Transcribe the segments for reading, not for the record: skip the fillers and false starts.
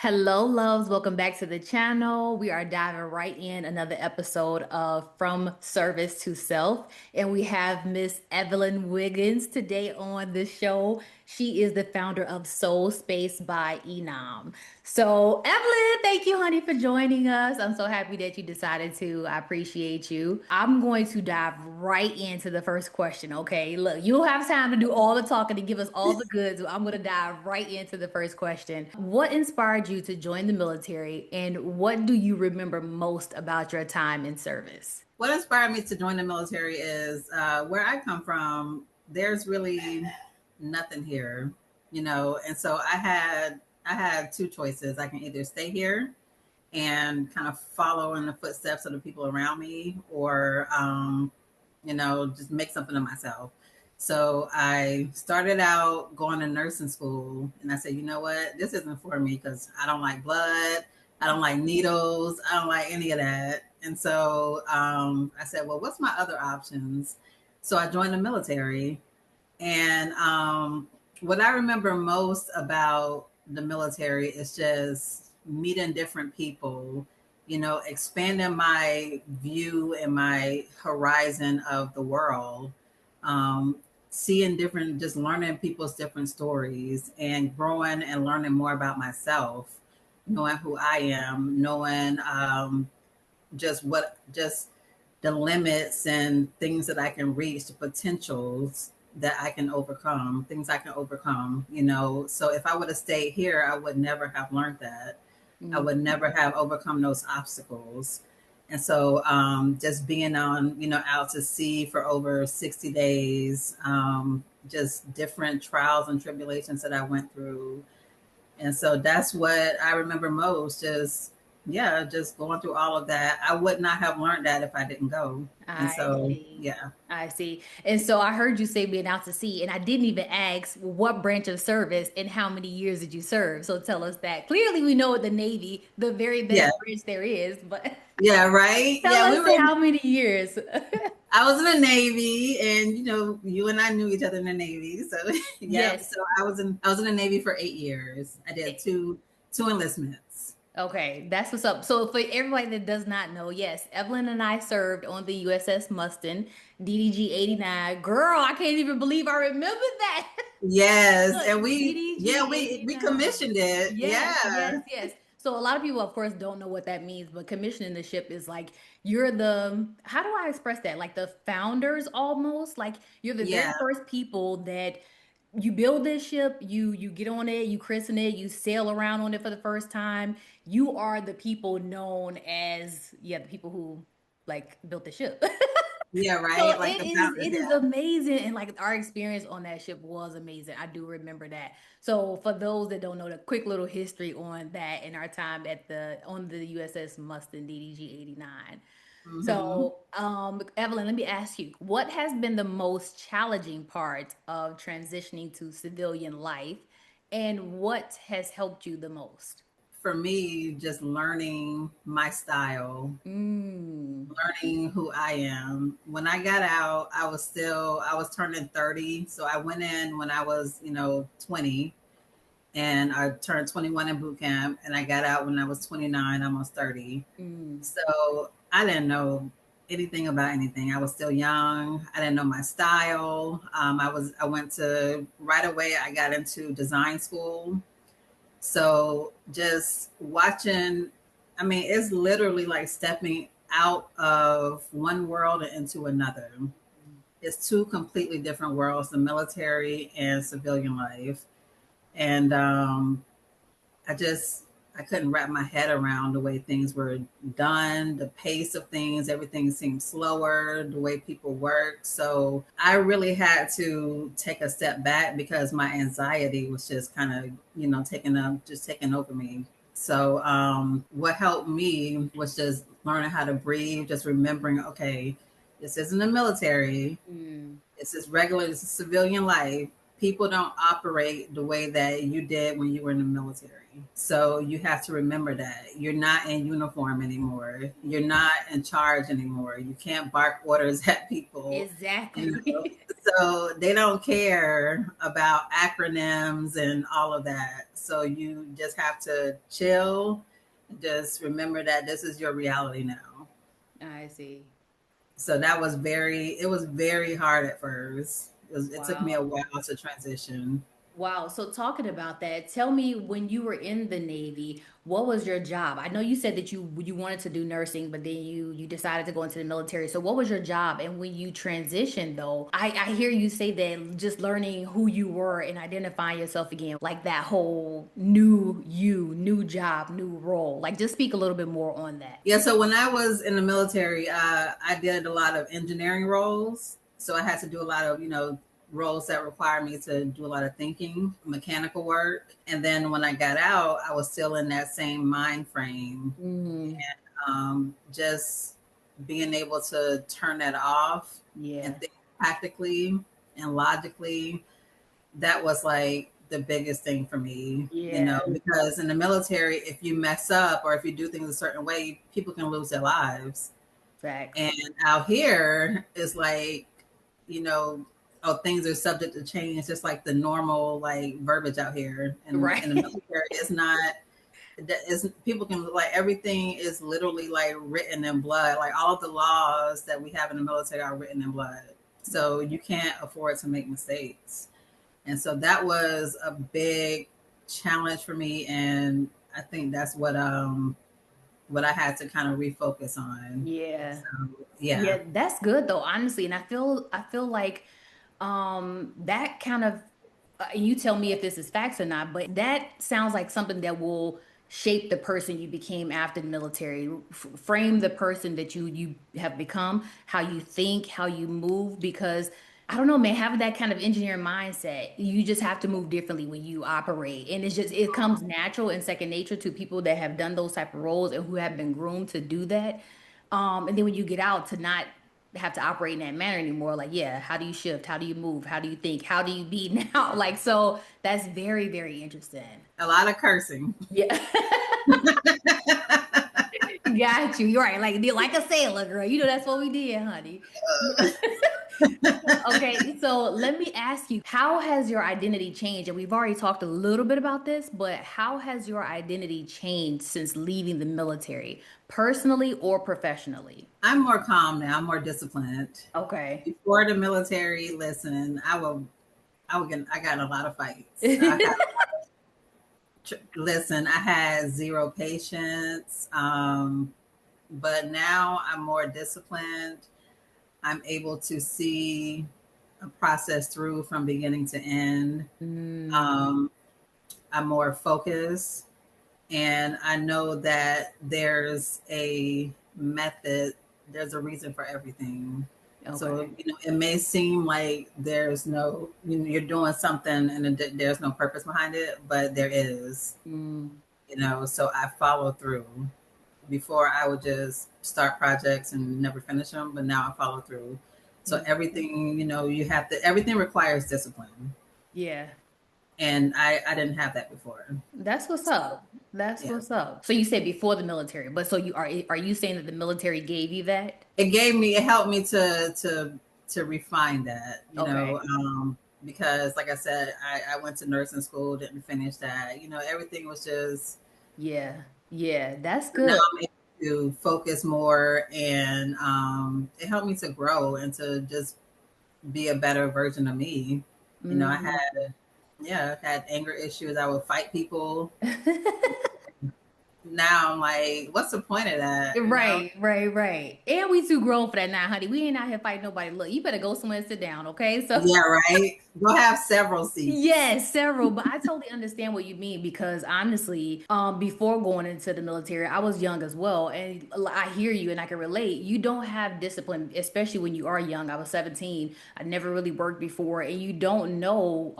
Hello, loves. Welcome back to the channel. We are diving right in another episode of From Service to Self. And we have Miss Evelyn Wiggins today on the show. She is the founder of Soul Space by Enam. So, Evelyn, thank you, honey, for joining us. I'm so happy that you decided to. I appreciate you. I'm going to dive right into the first question. Okay, look, you'll have time to do all the talking to give us all the goods. I'm going to dive right into the first question. What inspired you to join the military, and what do you remember most about your time in service? What inspired me to join the military is where I come from. There's really nothing here, and so I had two choices. I can either stay here and kind of follow in the footsteps of the people around me, or just make something of myself. So I started out going to nursing school, and I said, you know what, this isn't for me because I don't like blood, I don't like needles, I don't like any of that. And so I said, well, what's my other options? So I joined the military, and what I remember most about the military is just meeting different people, expanding my view and my horizon of the world, um, seeing different, just learning people's different stories and growing and learning more about myself, knowing who I am, knowing just the limits and things that I can reach, the potentials that I can overcome, things I can overcome. So if I would have stayed here, I would never have learned that. I Mm. would never have overcome those obstacles. And so just being on, out to sea for over 60 days, just different trials and tribulations that I went through. And so that's what I remember most, just going through all of that. I would not have learned that if I didn't go. And I so, see. yeah. I see. And so I heard you say being out to sea, and I didn't even ask what branch of service and how many years did you serve. So tell us that. Clearly, we know the Navy, the very Yeah. best branch there is, but Yeah. Right. tell Yeah. us how many years. I was in the Navy, and, you and I knew each other in the Navy. So, yeah. Yes. So I was in the Navy for 8 years. I did two enlistments. Okay, that's what's up. So for everybody that does not know, yes, Evelyn and I served on the USS Mustin, DDG 89. Girl, I can't even believe I remember that. Yes. Look, And DDG we 89. commissioned it. Yes, Yeah. yes, yes. So a lot of people, of course, don't know what that means, but commissioning the ship is like you're the, how do I express that? Like the founders almost. Like you're the very Yeah. first people that you build this ship, you get on it, you christen it, you sail around on it for the first time. You are the people known as, yeah, the people who like built the ship. Yeah. So Right. Like it the is founders. it is Yeah. amazing, and like our experience on that ship was amazing. I do remember that. So for those that don't know, the quick little history on that in our time at the on the USS Mustin DDG 89. Hmm. So, Evelyn, let me ask you, what has been the most challenging part of transitioning to civilian life, and what has helped you the most? For me, just learning my style, Mm. learning who I am. When I got out, I was turning 30. So I went in when I was, 20, and I turned 21 in boot camp, and I got out when I was 29, almost 30. Mm. So I didn't know anything about anything. I was still young. I didn't know my style. I went to right away. I got into design school. So just watching, I mean, it's literally like stepping out of one world and into another. It's two completely different worlds, the military and civilian life. And I just, I couldn't wrap my head around the way things were done, the pace of things, everything seemed slower, the way people work. So I really had to take a step back because my anxiety was just kind of, taking over me. So what helped me was just learning how to breathe, just remembering, okay, this isn't the military. Mm. It's just regular, it's civilian life. People don't operate the way that you did when you were in the military. So you have to remember that you're not in uniform anymore. You're not in charge anymore. You can't bark orders at people, you know. Exactly. So they don't care about acronyms and all of that. So you just have to chill. Just remember that this is your reality now. I see. So it was very hard at first. It took me a Wow. while to transition. Wow. So talking about that, tell me when you were in the Navy, what was your job? I know you said that you wanted to do nursing, but then you decided to go into the military. So what was your job? And when you transitioned though, I hear you say that just learning who you were and identifying yourself again, like that whole new you, new job, new role. Like just speak a little bit more on that. Yeah, so when I was in the military, I did a lot of engineering roles. So I had to do a lot of, roles that require me to do a lot of thinking, mechanical work. And then when I got out, I was still in that same mind frame. Mm, Just being able to turn that off and yeah. think practically and logically, that was like the biggest thing for me, Yeah. because in the military, if you mess up or if you do things a certain way, people can lose their lives. Facts. And out here is like, you know, oh, things are subject to change. It's just like the normal like verbiage out here. And in the Right. military, it's not that is people can like everything is literally like written in blood. Like all of the laws that we have in the military are written in blood. So you can't afford to make mistakes. And so that was a big challenge for me. And I think that's what I had to kind of refocus on. Yeah. So yeah. Yeah, that's good though, honestly. And I feel like that kind of you tell me if this is facts or not, but that sounds like something that will shape the person you became after the military, frame the person that you have become, how you think, how you move, because I don't know, man, having that kind of engineering mindset, you just have to move differently when you operate. And it's just it comes natural and second nature to people that have done those type of roles and who have been groomed to do that. And then when you get out to not have to operate in that manner anymore, like, yeah, how do you shift? How do you move? How do you think? How do you be now? Like, so that's very, very interesting. A lot of cursing. Yeah. Got you. You're right. Like a sailor girl. You know that's what we did, honey. Okay, so let me ask you, how has your identity changed? And we've already talked a little bit about this, but how has your identity changed since leaving the military, personally or professionally? I'm more calm now. I'm more disciplined. Okay. Before the military, listen, I got in a lot of fights. Listen, I had zero patience. But now I'm more disciplined. I'm able to see a process through from beginning to end. Mm, Um, I'm more focused, and I know that there's a method, there's a reason for everything. So, okay. it may seem like there's no, you're doing something and there's no purpose behind it, but there is, Mm, so I follow through. Before I would just start projects and never finish them, but now I follow through. So mm. everything, everything requires discipline. Yeah, And I didn't have that before. that's what's So up. That's yeah. what's up. So you said before the military, but so are you saying that the military gave you that? It helped me to refine that, Okay. because like I said, I went to nursing school, didn't finish that. Everything was just Yeah. Yeah, that's now good. I'm able to focus more, and it helped me to grow and to just be a better version of me. I Mm. had, yeah, I had anger issues. I would fight people. Now I'm like, what's the point of that? Right, right, right. And we too grown for that now, honey. We ain't out here fighting nobody. Look, you better go somewhere and sit down, okay? So Yeah, right. Go have several seats. yes, several, but I totally understand what you mean because honestly, before going into the military, I was young as well, and I hear you and I can relate. You don't have discipline, especially when you are young. I was 17. I never really worked before, and you don't know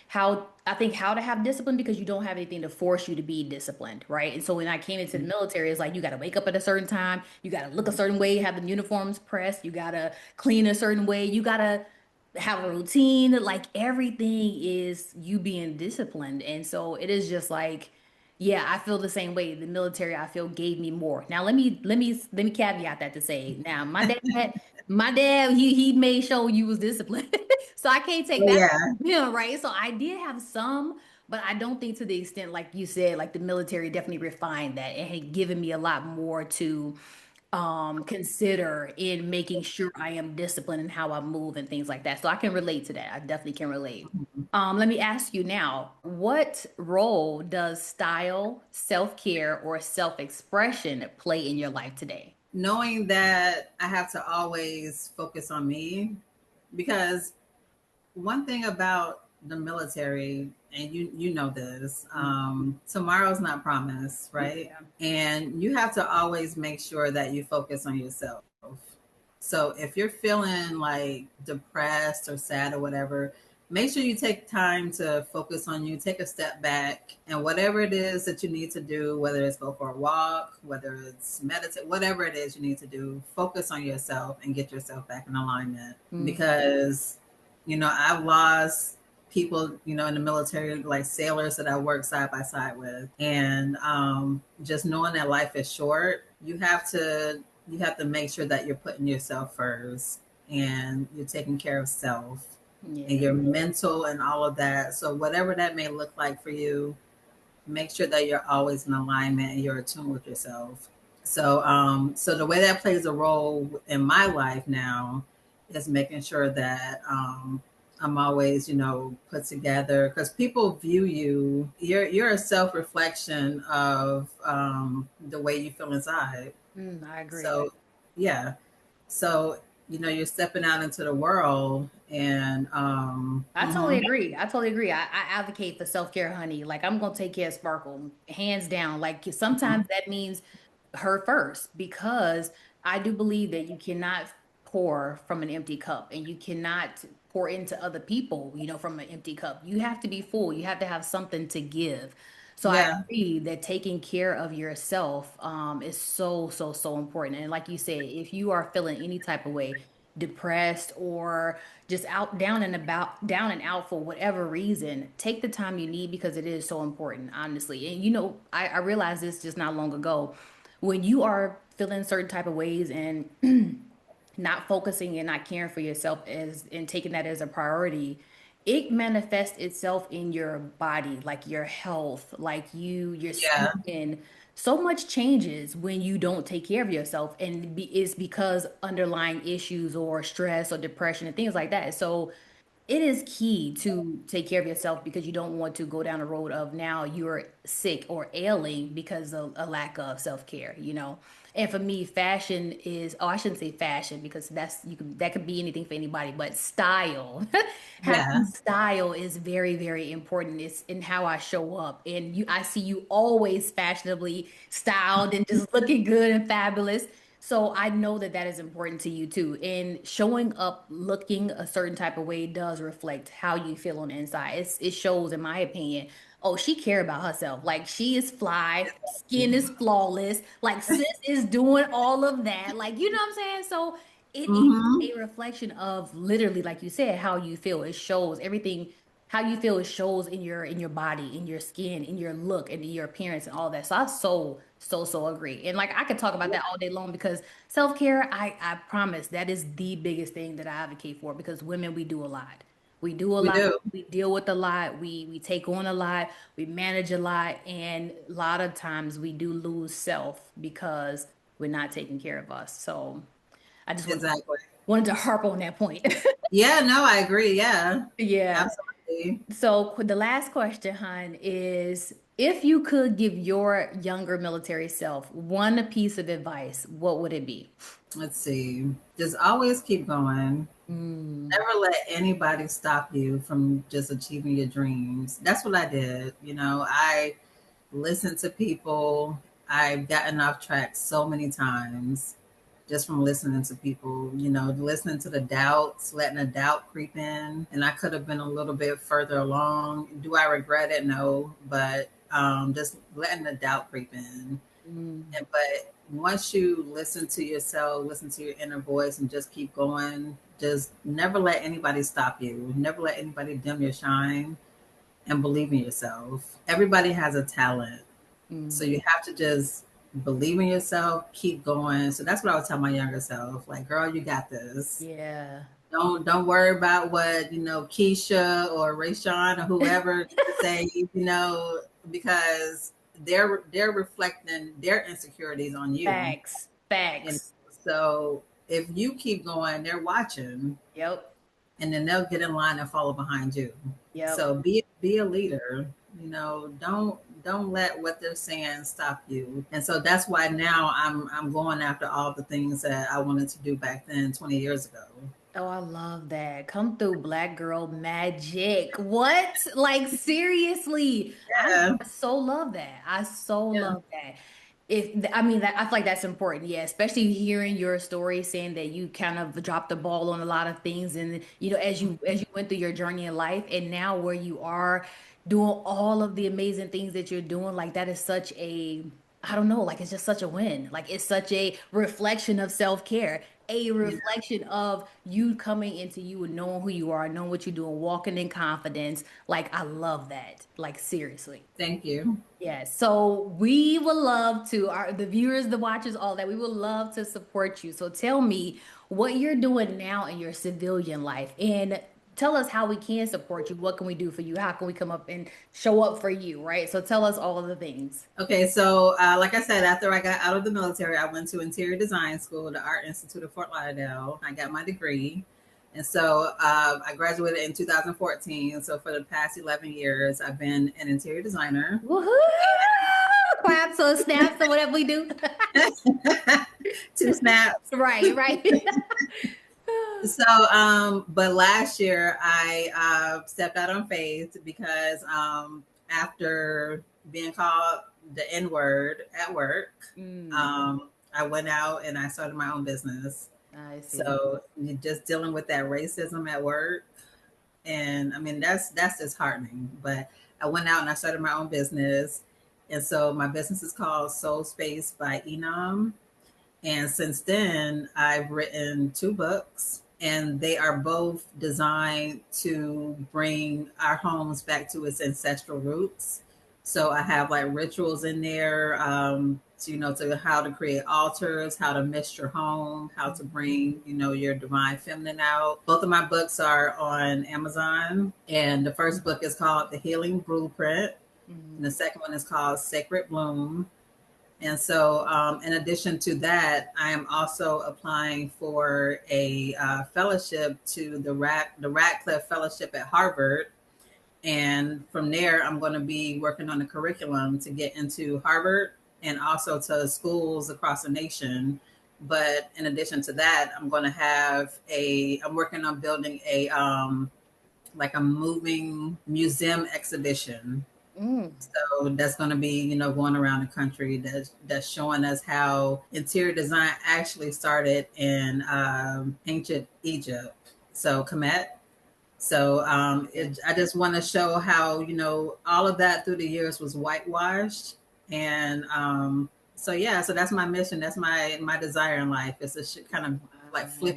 how I think how to have discipline because you don't have anything to force you to be disciplined, right? And so when I came into the military, it's like you got to wake up at a certain time, you got to look a certain way, have the uniforms pressed, you got to clean a certain way, you got to have a routine, like everything is you being disciplined. And so it is just like, yeah, I feel the same way. The military, I feel, gave me more. Now let me caveat that to say, now my dad, he made sure you was disciplined. So I can't take Well, that yeah. from him, right? So I did have some, but I don't think to the extent like you said, like the military definitely refined that and had given me a lot more to consider in making sure I am disciplined in how I move and things like that. So I can relate to that. I definitely can relate. Let me ask you now, what role does style, self-care, or self-expression play in your life today? Knowing that I have to always focus on me, because one thing about the military, and you know this, tomorrow's not promised, right? Yeah. And you have to always make sure that you focus on yourself. So if you're feeling like depressed or sad or whatever, make sure you take time to focus on you, take a step back, and whatever it is that you need to do, whether it's go for a walk, whether it's meditate, whatever it is you need to do, focus on yourself and get yourself back in alignment. Mhm. Because, I've lost people, in the military, like sailors that I work side by side with. And just knowing that life is short, you have to make sure that you're putting yourself first and you're taking care of self and Yeah. your mental and all of that. So whatever that may look like for you, make sure that you're always in alignment and you're attuned with yourself. So the way that plays a role in my life now is making sure that I'm always, put together, because people view you. You're a self reflection of the way you feel inside. I agree. So, yeah. So, you're stepping out into the world and, I totally agree. I totally agree. I advocate for self-care, honey. Like I'm gonna take care of Sparkle, hands down. Like mhm. sometimes that means her first, because I do believe that you cannot pour from an empty cup and you cannot pour into other people, from an empty cup. You have to be full. You have to have something to give. So I Yeah, agree that taking care of yourself is so, so, so important. And like you said, if you are feeling any type of way, depressed or just out down and out for whatever reason, take the time you need because it is so important, honestly. And I realized this just not long ago. When you are feeling certain type of ways and not focusing and not caring for yourself as and taking that as a priority, it manifests itself in your body, like your health, like your yeah, skin. So much changes when you don't take care of yourself, and it's because underlying issues or stress or depression and things like that. So it is key to take care of yourself because you don't want to go down the road of now you're sick or ailing because of a lack of self-care. And for me, fashion is, oh, I shouldn't say fashion because that could be anything for anybody, but style. yeah, Having style is very, very important. It's in how I show up. And I see you always fashionably styled and just looking good and fabulous. So I know that that is important to you too. And showing up looking a certain type of way does reflect how you feel on the inside. It shows, in my opinion, oh, she care about herself. Like she is fly, skin is flawless. Like sis is doing all of that. Like, you know what I'm saying? So it is hmm, a reflection of literally, like you said, how you feel. It shows everything. How you feel, it shows in your body, in your skin, in your look, and in your appearance, and all that. So I so agree. And like I could talk about that all day long because self-care, I promise that is the biggest thing that I advocate for because women, we do a lot. We do a we lot. do. We deal with a lot. We take on a lot. We manage a lot, and a lot of times we do lose self because we're not taking care of us. So I just Exactly. wanted to harp on that point. Yeah, no, I agree. Yeah, Yeah. absolutely. So the last question, hon, is if you could give your younger military self one piece of advice, what would it be? Let's see. Just always keep going. Mm, Never let anybody stop you from just achieving your dreams. That's what I did. I listened to people. I've gotten off track so many times just from listening to people, listening to the doubts, letting the doubt creep in. And I could have been a little bit further along. Do I regret it? No. But just letting the doubt creep in. mm, But once you listen to yourself, listen to your inner voice, and just keep going, just never let anybody stop you. Never let anybody dim your shine, and believe in yourself. Everybody has a talent. So Mm, you have to just believe in yourself, keep going. So that's what I would tell my younger self. Like, girl, you got this. yeah. Don't worry about what, Keisha or Rayshawn or whoever say, because they're reflecting their insecurities on you. Facts. And Facts. so if you keep going, they're watching, Yep. and then they'll get in line and follow behind you. Yep. So be a leader. Don't let what they're saying stop you. And so that's why now I'm going after all the things that I wanted to do back then 20 years ago. Oh, I love that. Come through, Black girl magic. What? Like, seriously. Yeah. I so love that. I so Yeah. love that. If I mean that I feel like that's important, yeah, especially hearing your story saying that you kind of dropped the ball on a lot of things and as you went through your journey in life and now where you are doing all of the amazing things that you're doing, like that is such a I don't know, like it's just such a win. Like it's such a reflection of self-care, a Yeah. reflection of you coming into you and knowing who you are, knowing what you're doing, walking in confidence. Like I love that. Like seriously. Thank you. Yes. So we would love to, the viewers, the watchers, all that, we would love to support you. So tell me what you're doing now in your civilian life and tell us how we can support you. What can we do for you? How can we come up and show up for you, right? So tell us all of the things. Okay, so like I said, after I got out of the military, I went to interior design school, the Art Institute of Fort Lauderdale. I got my degree. And so I graduated in 2014. So for the past 11 years, I've been an interior designer. Woohoo! Claps or snaps or whatever we do. Two snaps. Right, right. So, but last year I stepped out on faith because after being called the N word at work, Mm, I went out and I started my own business. I see. So you're just dealing with that racism at work, and I mean that's disheartening. But I went out and I started my own business, and so my business is called Soul Space by Enam. And since then, I've written two books, and they are both designed to bring our homes back to its ancestral roots. So I have like rituals in there, to how to create altars, how to mist your home, how to bring, your divine feminine out. Both of my books are on Amazon, and the first book is called The Healing Blueprint, and the Mm, second one is called Sacred Bloom. And so, in addition to that, I am also applying for a fellowship to the Radcliffe Fellowship at Harvard. And from there, I'm going to be working on the curriculum to get into Harvard and also to schools across the nation. But in addition to that, I'm working on building like a moving museum exhibition, mm. so that's going to be, going around the country that's showing us how interior design actually started in ancient Egypt. So Kemet. So Yeah. I just want to show how all of that through the years was whitewashed, and so yeah, so that's my mission. That's my desire in life is to kind of like Wow.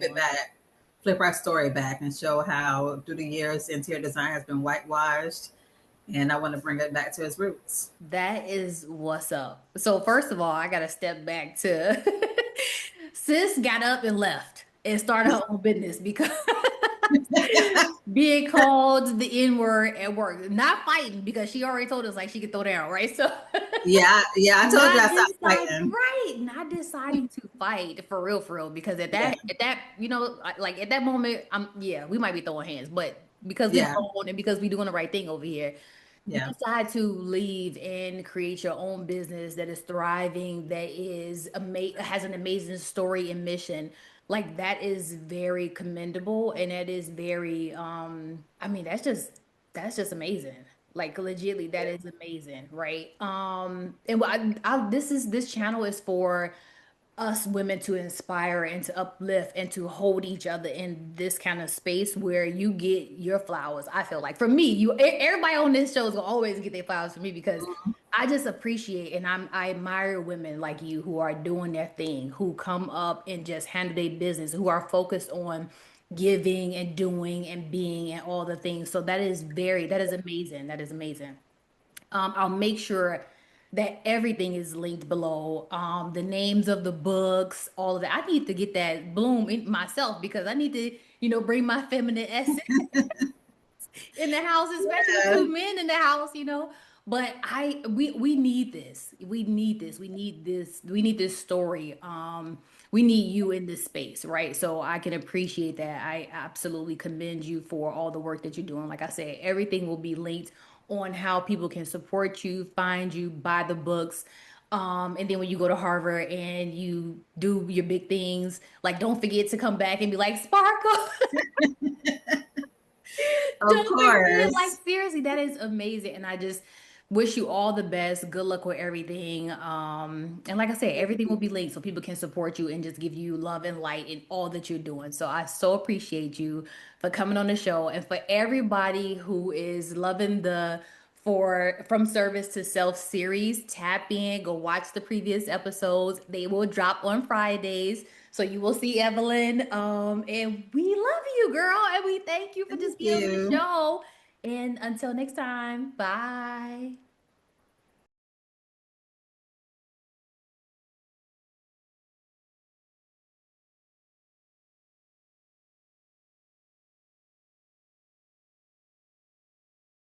flip our story back, and show how through the years interior design has been whitewashed, and I want to bring it back to its roots. That is what's up. So first of all, I gotta step back to sis got up and left and started her own business because being called the N word at work, not fighting because she already told us like she could throw down, right? So Yeah, yeah. I told you I not stopped deciding, fighting. right, not deciding to fight for real, because Yeah, like at that moment, yeah, we might be throwing hands, but because we yeah, grown and because we doing the right thing over here, you yeah. decide to leave and create your own business that is thriving, that is has an amazing story and mission. Like that is very commendable and that is very I mean that's just amazing. Like legitly that is amazing, right? And this channel is for us women to inspire and to uplift and to hold each other in this kind of space where you get your flowers. I feel like for me, everybody on this show is gonna always get their flowers for me because I just appreciate and I admire women like you who are doing their thing, who come up and just handle their business, who are focused on giving and doing and being and all the things. So that is amazing. That is amazing. I'll make sure that everything is linked below. The names of the books, all of that. I need to get that bloom in myself because I need to, bring my feminine essence in the house, especially with Yeah. two men in the house, But we need this. We need this. We need this. We need this story. We need you in this space, right? So I can appreciate that. I absolutely commend you for all the work that you're doing. Like I said, everything will be linked on how people can support you, find you, buy the books. And then when you go to Harvard and you do your big things, like don't forget to come back and be like, Sparkle. Of Don't forget, like course. seriously, that is amazing. And I just wish you all the best. Good luck with everything. And like I said, everything will be linked so people can support you and just give you love and light in all that you're doing. So I so appreciate you for coming on the show and for everybody who is loving the for From Service to Self series. Tap in, go watch the previous episodes. They will drop on Fridays. So you will see Evelyn. And we love you, girl. And we thank you for Thank just being on the you. show. And until next time, bye.